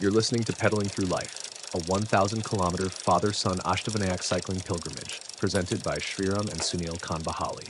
You're listening to Pedaling Through Life, a 1,000-kilometer father-son Ashtavinayak cycling pilgrimage, presented by Sriram and Sunilkhandbahale.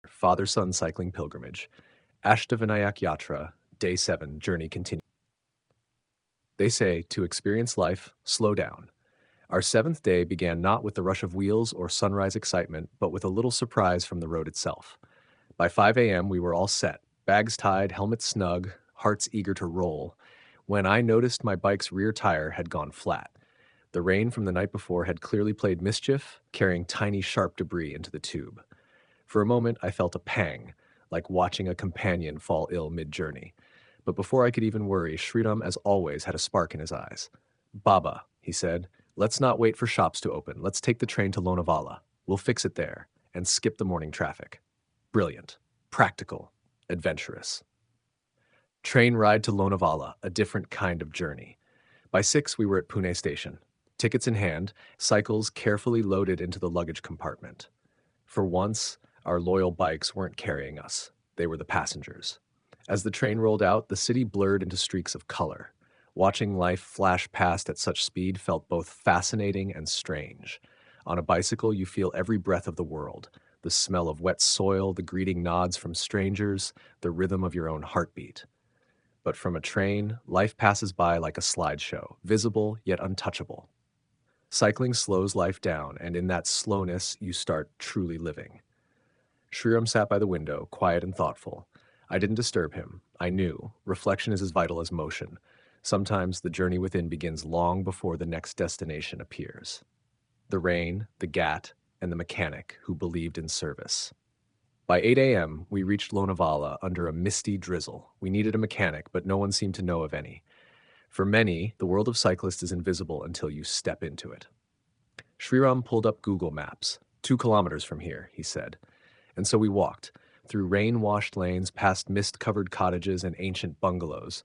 Father-son cycling pilgrimage, Ashtavinayak Yatra, Day 7, journey continues. They say, to experience life, slow down. Our seventh day began not with the rush of wheels or sunrise excitement, but with a little surprise from the road itself. By 5 a.m., we were all set, bags tied, helmets snug, hearts eager to roll, when I noticed my bike's rear tire had gone flat. The rain from the night before had clearly played mischief, carrying tiny sharp debris into the tube. For a moment, I felt a pang, like watching a companion fall ill mid-journey. But before I could even worry, Sriram, as always, had a spark in his eyes. "Baba," he said, "let's not wait for shops to open. Let's take the train to Lonavala. We'll fix it there, and skip the morning traffic." Brilliant, practical, adventurous. Train ride to Lonavala, a different kind of journey. By 6, we were at Pune station. Tickets in hand, cycles carefully loaded into the luggage compartment. For once, our loyal bikes weren't carrying us. They were the passengers. As the train rolled out, the city blurred into streaks of color. Watching life flash past at such speed felt both fascinating and strange. On a bicycle, you feel every breath of the world. The smell of wet soil, the greeting nods from strangers, the rhythm of your own heartbeat. But from a train, life passes by like a slideshow, visible yet untouchable. Cycling slows life down, and in that slowness, you start truly living. Sriram sat by the window, quiet and thoughtful. I didn't disturb him. I knew reflection is as vital as motion. Sometimes the journey within begins long before the next destination appears. The rain, the ghat, and the mechanic who believed in service. By 8 a.m., we reached Lonavala under a misty drizzle. We needed a mechanic, but no one seemed to know of any. For many, the world of cyclists is invisible until you step into it. Sriram pulled up Google Maps. 2 kilometers from here, he said. And so we walked, through rain-washed lanes, past mist-covered cottages and ancient bungalows.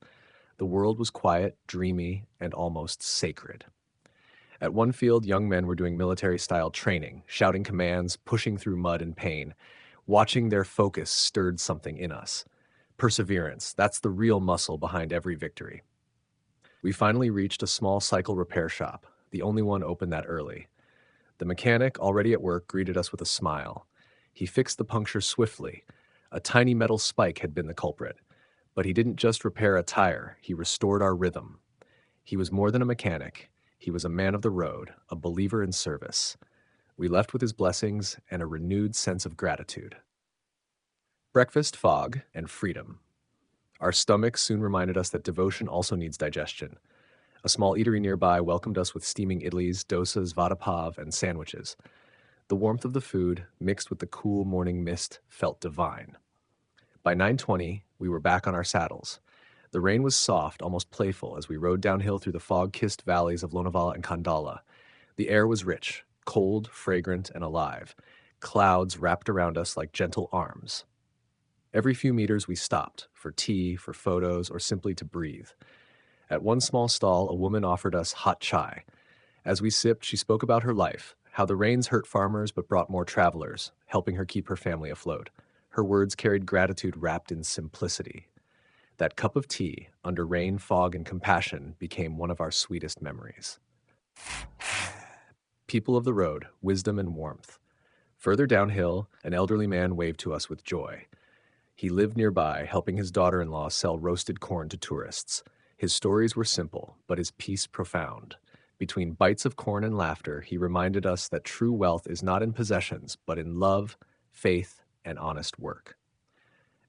The world was quiet, dreamy, and almost sacred. At one field, young men were doing military-style training, shouting commands, pushing through mud and pain. Watching their focus stirred something in us. Perseverance, that's the real muscle behind every victory. We finally reached a small cycle repair shop, the only one open that early. The mechanic, already at work, greeted us with a smile. He fixed the puncture swiftly. A tiny metal spike had been the culprit. But he didn't just repair a tire, he restored our rhythm. He was more than a mechanic. He was a man of the road, a believer in service. We left with his blessings and a renewed sense of gratitude. Breakfast, fog, and freedom. Our stomachs soon reminded us that devotion also needs digestion. A small eatery nearby welcomed us with steaming idlis, dosas, vada pav, and sandwiches. The warmth of the food, mixed with the cool morning mist, felt divine. By 9:20, we were back on our saddles. The rain was soft, almost playful, as we rode downhill through the fog-kissed valleys of Lonavala and Khandala. The air was rich, cold, fragrant, and alive. Clouds wrapped around us like gentle arms. Every few meters we stopped, for tea, for photos, or simply to breathe. At one small stall, a woman offered us hot chai. As we sipped, she spoke about her life, how the rains hurt farmers but brought more travelers, helping her keep her family afloat. Her words carried gratitude wrapped in simplicity. That cup of tea, under rain, fog, and compassion, became one of our sweetest memories. People of the road, wisdom and warmth. Further downhill, an elderly man waved to us with joy. He lived nearby, helping his daughter-in-law sell roasted corn to tourists. His stories were simple, but his peace profound. Between bites of corn and laughter, he reminded us that true wealth is not in possessions, but in love, faith, and honest work.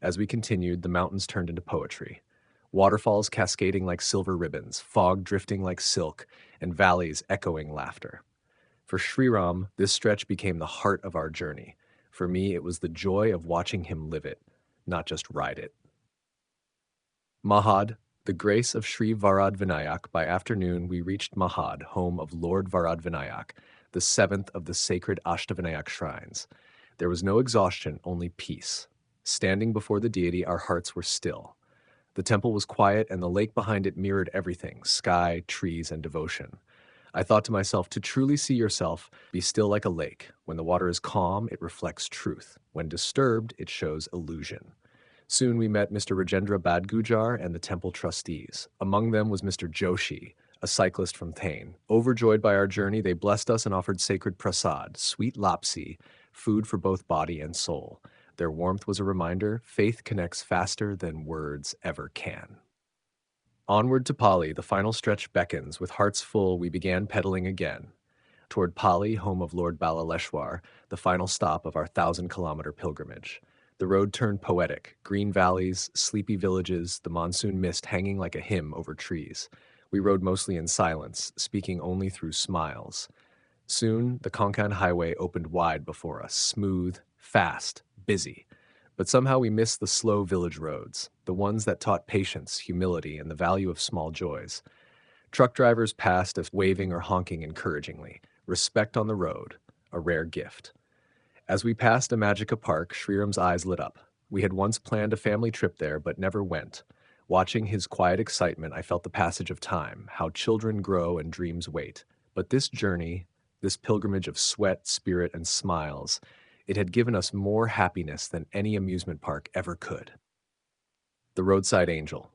As we continued, the mountains turned into poetry. Waterfalls cascading like silver ribbons, fog drifting like silk, and valleys echoing laughter. For Sriram, this stretch became the heart of our journey. For me, it was the joy of watching him live it, not just ride it. Mahad, the grace of Sri Varad Vinayak. By afternoon, we reached Mahad, home of Lord Vinayak, the 7th of the sacred Ashtavinayak shrines. There was no exhaustion, only peace. Standing before the deity, our hearts were still. The temple was quiet, and the lake behind it mirrored everything: sky, trees, and devotion. I thought to myself, to truly see yourself, be still like a lake. When the water is calm, it reflects truth. When disturbed, it shows illusion. Soon we met Mr. Rajendra Badgujar and the temple trustees. Among them was Mr. Joshi, a cyclist from Thane. Overjoyed by our journey, they blessed us and offered sacred prasad, sweet lapsi, food for both body and soul. Their warmth was a reminder faith connects faster than words ever can. Onward to Pali, the final stretch beckons. With hearts full, we began pedaling again. Toward Pali, home of Lord Ballaleshwar, the final stop of our 1,000-kilometer pilgrimage. The road turned poetic, green valleys, sleepy villages, the monsoon mist hanging like a hymn over trees. We rode mostly in silence, speaking only through smiles. Soon, the Konkan highway opened wide before us, smooth, fast, busy. But somehow we missed the slow village roads, the ones that taught patience, humility, and the value of small joys. Truck drivers passed us waving or honking encouragingly. Respect on the road, a rare gift. As we passed Imagika Park, Sriram's eyes lit up. We had once planned a family trip there, but never went. Watching his quiet excitement, I felt the passage of time, how children grow and dreams wait. But this journey, this pilgrimage of sweat, spirit, and smiles, it had given us more happiness than any amusement park ever could. The roadside angel.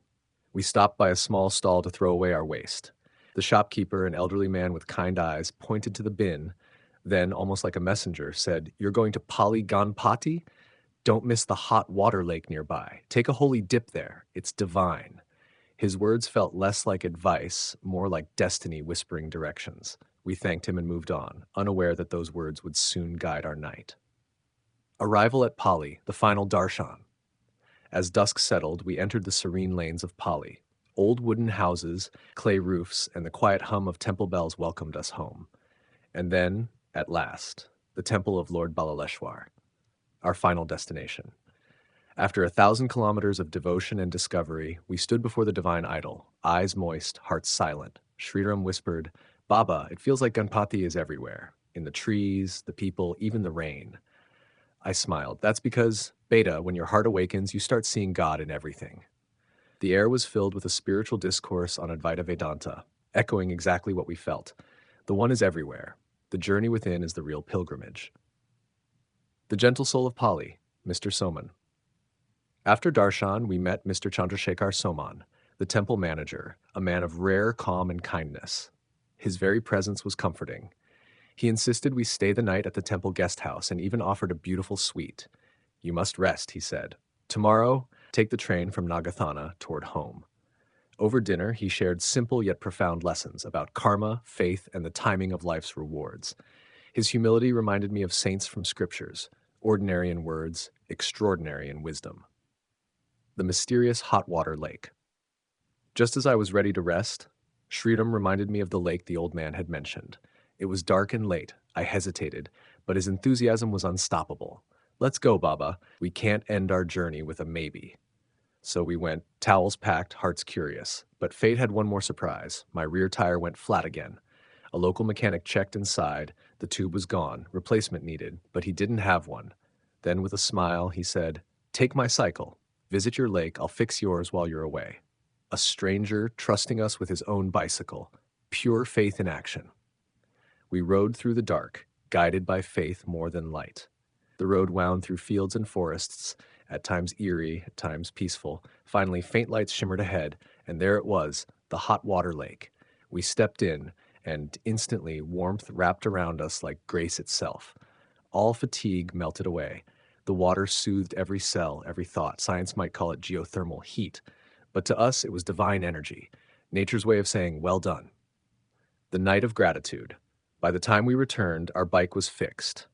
We stopped by a small stall to throw away our waste. The shopkeeper, an elderly man with kind eyes, pointed to the bin, then, almost like a messenger, said, "You're going to Pali Ganpati? Don't miss the hot water lake nearby. Take a holy dip there. It's divine." His words felt less like advice, more like destiny whispering directions. We thanked him and moved on, unaware that those words would soon guide our night. Arrival at Pali, the final darshan. As dusk settled, we entered the serene lanes of Pali. Old wooden houses, clay roofs, and the quiet hum of temple bells welcomed us home. And then, at last, the temple of Lord Ballaleshwar, our final destination. After 1,000 kilometers of devotion and discovery, we stood before the divine idol, eyes moist, hearts silent. Sriram whispered, "Baba, it feels like Ganpati is everywhere, in the trees, the people, even the rain." I smiled. That's because, Beta, when your heart awakens, you start seeing God in everything. The air was filled with a spiritual discourse on Advaita Vedanta, echoing exactly what we felt. The one is everywhere. The journey within is the real pilgrimage. The gentle soul of Pali, Mr. Soman. After darshan, we met Mr. Chandrasekhar Soman, the temple manager, a man of rare calm and kindness. His very presence was comforting. He insisted we stay the night at the temple guest house and even offered a beautiful suite. "You must rest," he said. "Tomorrow, take the train from Nagathana toward home." Over dinner, he shared simple yet profound lessons about karma, faith, and the timing of life's rewards. His humility reminded me of saints from scriptures, ordinary in words, extraordinary in wisdom. The mysterious hot water lake. Just as I was ready to rest, Sridham reminded me of the lake the old man had mentioned. It was dark and late. I hesitated, but his enthusiasm was unstoppable. "Let's go, Baba. We can't end our journey with a maybe." So we went, towels packed, hearts curious. But fate had one more surprise. My rear tire went flat again. A local mechanic checked inside. The tube was gone, replacement needed, but he didn't have one. Then with a smile, he said, "Take my cycle. Visit your lake. I'll fix yours while you're away." A stranger trusting us with his own bicycle. Pure faith in action. We rode through the dark, guided by faith more than light. The road wound through fields and forests, at times eerie, at times peaceful. Finally, faint lights shimmered ahead, and there it was, the hot water lake. We stepped in, and instantly warmth wrapped around us like grace itself. All fatigue melted away. The water soothed every cell, every thought. Science might call it geothermal heat, but to us it was divine energy, nature's way of saying, "Well done." The night of gratitude. By the time we returned, our bike was fixed.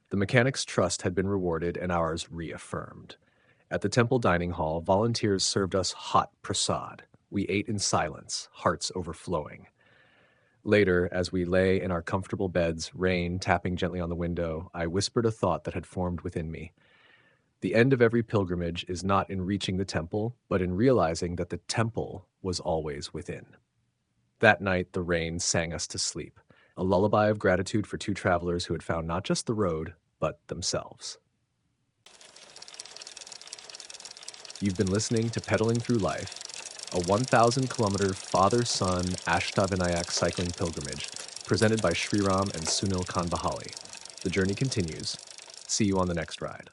The mechanic's trust had been rewarded and ours reaffirmed. At the temple dining hall, volunteers served us hot prasad. We ate in silence, hearts overflowing. Later, as we lay in our comfortable beds, rain tapping gently on the window, I whispered a thought that had formed within me. The end of every pilgrimage is not in reaching the temple, but in realizing that the temple was always within. That night, the rain sang us to sleep, a lullaby of gratitude for two travelers who had found not just the road, but themselves. You've been listening to Pedaling Through Life, a 1,000-kilometer father-son Ashtavinayak cycling pilgrimage presented by Sriram and Sunilkhandbahale. The journey continues. See you on the next ride.